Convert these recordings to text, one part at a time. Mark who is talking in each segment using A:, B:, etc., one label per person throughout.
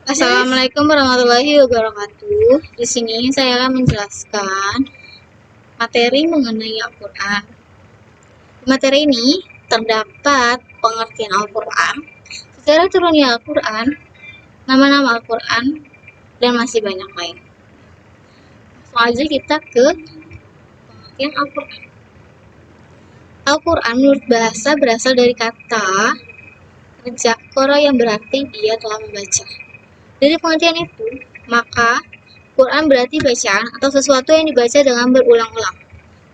A: Assalamualaikum warahmatullahi wabarakatuh. Di sini saya akan menjelaskan materi mengenai Al-Quran. Di materi ini terdapat pengertian Al-Quran, sejarah turunnya Al-Quran, nama-nama Al-Quran, dan masih banyak lain. Langsung aja kita ke pengertian Al-Quran. Al-Quran menurut bahasa berasal dari kata kerja qara yang berarti dia telah membaca. Dari pengertian itu, maka Quran berarti bacaan atau sesuatu yang dibaca dengan berulang-ulang.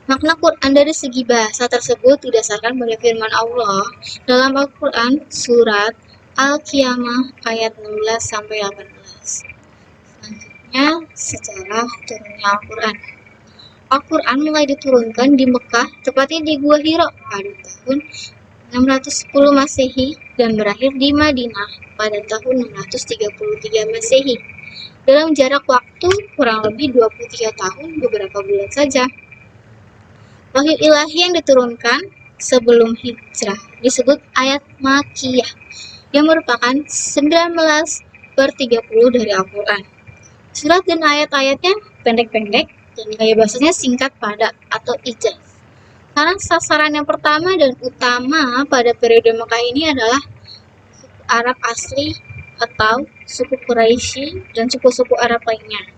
A: Makna Quran dari segi bahasa tersebut didasarkan pada firman Allah dalam Al-Quran surat Al-Qiyamah ayat 16-18. Selanjutnya, sejarah turunnya Al-Quran. Al-Quran mulai diturunkan di Mekah, tepatnya di Gua Hira pada tahun 610 Masehi dan berakhir di Madinah pada tahun 633 Masehi. Dalam jarak waktu kurang lebih 23 tahun beberapa bulan saja. Wahyu ilahi yang diturunkan sebelum hijrah disebut ayat Makkiyah yang merupakan 19/30 dari Al-Quran. Surat dan ayat-ayatnya pendek-pendek dan gaya bahasanya singkat padat atau ijaz. Karena sasaran yang pertama dan utama pada periode Mekah ini adalah suku Arab asli atau suku Quraisy dan suku-suku Arab lainnya.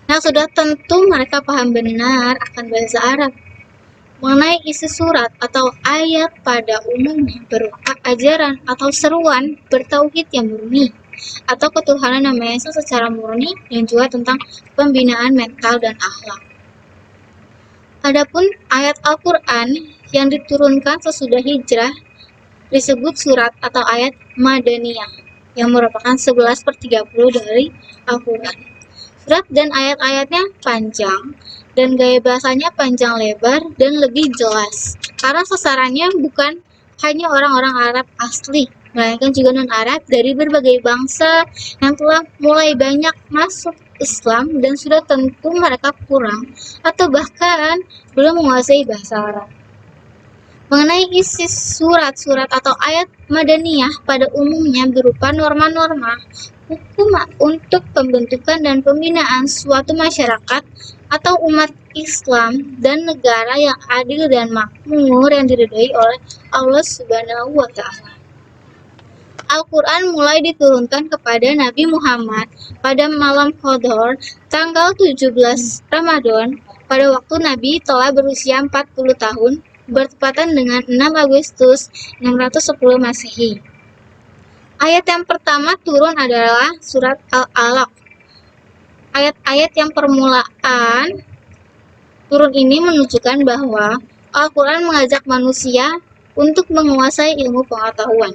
A: Nah, sudah tentu mereka paham benar akan bahasa Arab. Mengenai isi surat atau ayat pada umumnya berupa ajaran atau seruan bertauhid yang murni atau ketuhanan Yang Maha Esa secara murni dan juga tentang pembinaan mental dan akhlak. Adapun ayat Al-Quran yang diturunkan sesudah hijrah disebut surat atau ayat Madaniyah yang merupakan 11/30 dari Al-Quran. Surat dan ayat-ayatnya panjang dan gaya bahasanya panjang lebar dan lebih jelas karena sasarannya bukan hanya orang-orang Arab asli, melainkan juga non-Arab dari berbagai bangsa yang telah mulai banyak masuk Islam dan sudah tentu mereka kurang atau bahkan belum menguasai bahasa Arab. Mengenai isi surat-surat atau ayat Madaniyah pada umumnya berupa norma-norma hukum untuk pembentukan dan pembinaan suatu masyarakat atau umat Islam dan negara yang adil dan makmur yang diridhoi oleh Allah Subhanahu wa Ta'ala. Al-Quran mulai diturunkan kepada Nabi Muhammad pada malam Qadar tanggal 17 Ramadan pada waktu Nabi telah berusia 40 tahun bertepatan dengan 6 Agustus 610 Masehi. Ayat yang pertama turun adalah surat Al-Alaq. Ayat-ayat yang permulaan turun ini menunjukkan bahwa Al-Quran mengajak manusia untuk menguasai ilmu pengetahuan.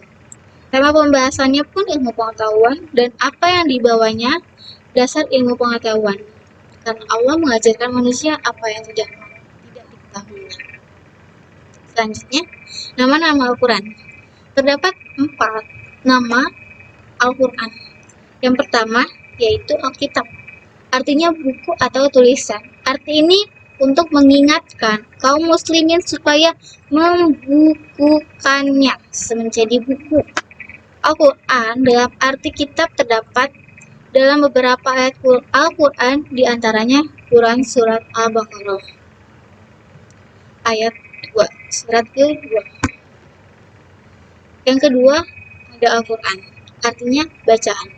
A: Tema pembahasannya pun ilmu pengetahuan dan apa yang dibawanya dasar ilmu pengetahuan. Karena Allah mengajarkan manusia apa yang tidak diketahui. Selanjutnya, nama-nama Al-Quran. Terdapat 4 nama Al-Quran. Yang pertama yaitu Alkitab. Artinya buku atau tulisan. Arti ini untuk mengingatkan kaum muslimin supaya membukukannya menjadi buku. Al-Quran dalam arti kitab terdapat dalam beberapa ayat Al-Quran, diantaranya Quran surat Al-Baqarah ayat 2, surat ke-2. Yang kedua ada Al-Quran, artinya bacaan.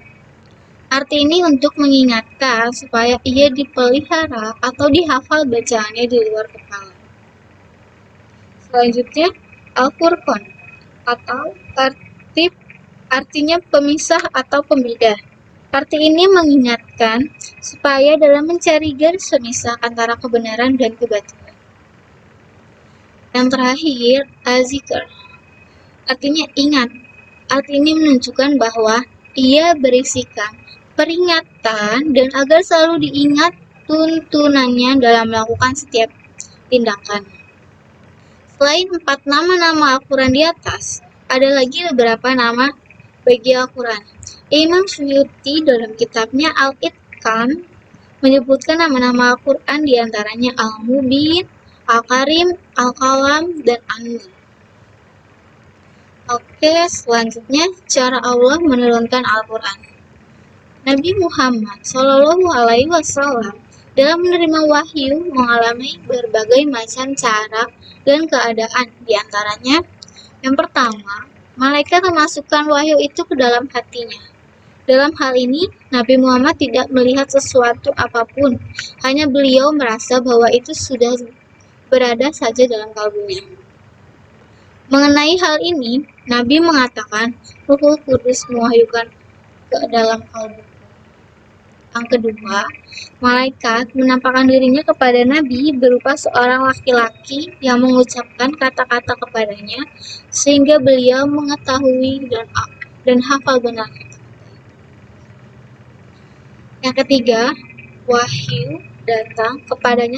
A: Arti ini untuk mengingatkan supaya ia dipelihara atau dihafal bacaannya di luar kepala. Selanjutnya Al-Furqan atau tertib, artinya pemisah atau pembeda. Arti ini mengingatkan supaya dalam mencari garis pemisah antara kebenaran dan kebatilan. Yang terakhir, Az-Zikr, artinya ingat. Arti ini menunjukkan bahwa ia berisikan peringatan dan agar selalu diingat tuntunannya dalam melakukan setiap tindakan. Selain 4 nama-nama Al-Quran di atas, ada lagi beberapa nama bagi Al-Quran. Imam Suyuti dalam kitabnya Al-Itqan menyebutkan nama-nama Al-Quran diantaranya Al-Mubin, Al-Karim, Al-Qalam, dan An-Nur. Oke, selanjutnya cara Allah menurunkan Al-Quran. Nabi Muhammad Shallallahu Alaihi Wasallam dalam menerima wahyu mengalami berbagai macam cara dan keadaan. Di antaranya, yang pertama, malaikat memasukkan wahyu itu ke dalam hatinya. Dalam hal ini, Nabi Muhammad tidak melihat sesuatu apapun, hanya beliau merasa bahwa itu sudah berada saja dalam kalbunya. Mengenai hal ini, Nabi mengatakan, Ruhul Kudus mewahyukan ke dalam kalbu. Yang kedua, malaikat menampakkan dirinya kepada Nabi berupa seorang laki-laki yang mengucapkan kata-kata kepadanya, sehingga beliau mengetahui dan hafal benar. Yang ketiga, wahyu datang kepadanya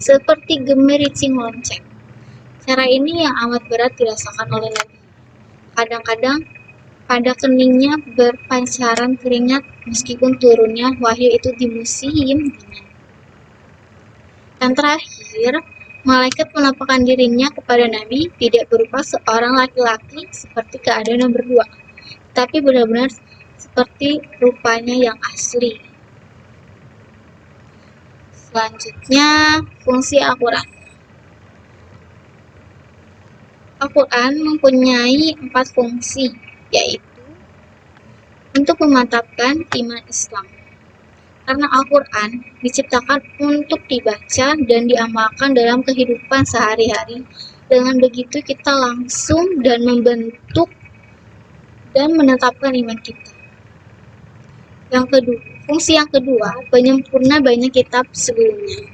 A: seperti gemericing lonceng. Cara ini yang amat berat dirasakan oleh Nabi. Kadang-kadang pada keningnya berpancaran keringat meskipun turunnya wahyu itu di musim dingin. Dan terakhir, malaikat menampakkan dirinya kepada Nabi tidak berupa seorang laki-laki seperti keadaan yang berdua, tapi benar-benar seperti rupanya yang asli. Selanjutnya, fungsi Al-Quran. Al-Quran mempunyai 4 fungsi, yaitu untuk memantapkan iman Islam. Karena Al-Quran diciptakan untuk dibaca dan diamalkan dalam kehidupan sehari-hari. Dengan begitu kita langsung dan membentuk dan menetapkan iman kita. Fungsi yang kedua, penyempurna banyak kitab sebelumnya.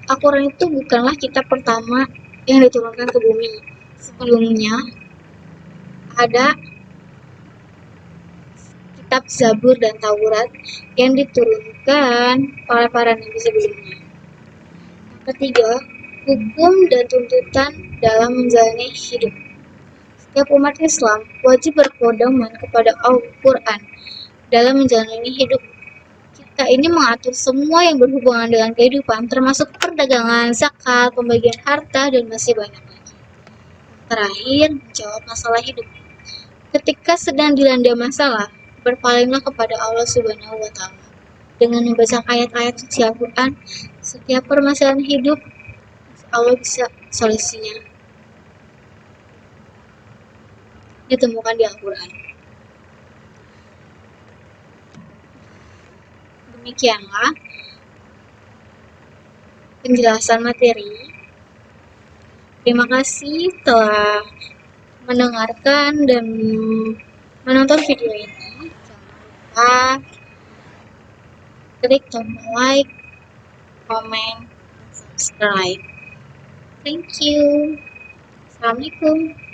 A: Al-Quran itu bukanlah kitab pertama yang diturunkan ke bumi. Sebelumnya ada kitab Zabur dan Taurat yang diturunkan oleh para nabi sebelumnya. Yang ketiga, hukum dan tuntutan dalam menjalani hidup. Setiap umat Islam wajib berpedoman kepada Al-Quran dalam menjalani hidup. Kita ini mengatur semua yang berhubungan dengan kehidupan, termasuk perdagangan, zakat, pembagian harta, dan masih banyak lagi. Terakhir, menjawab masalah hidup. Ketika sedang dilanda masalah, berpalinglah kepada Allah Subhanahu wa Ta'ala. Dengan membaca ayat-ayat suci Al-Quran, setiap permasalahan hidup, Allah bisa solusinya ditemukan di Al-Quran. Demikianlah penjelasan materi. Terima kasih telah mendengarkan dan menonton video ini. Jangan lupa klik tombol like, comment, subscribe. Thank you. Assalamualaikum.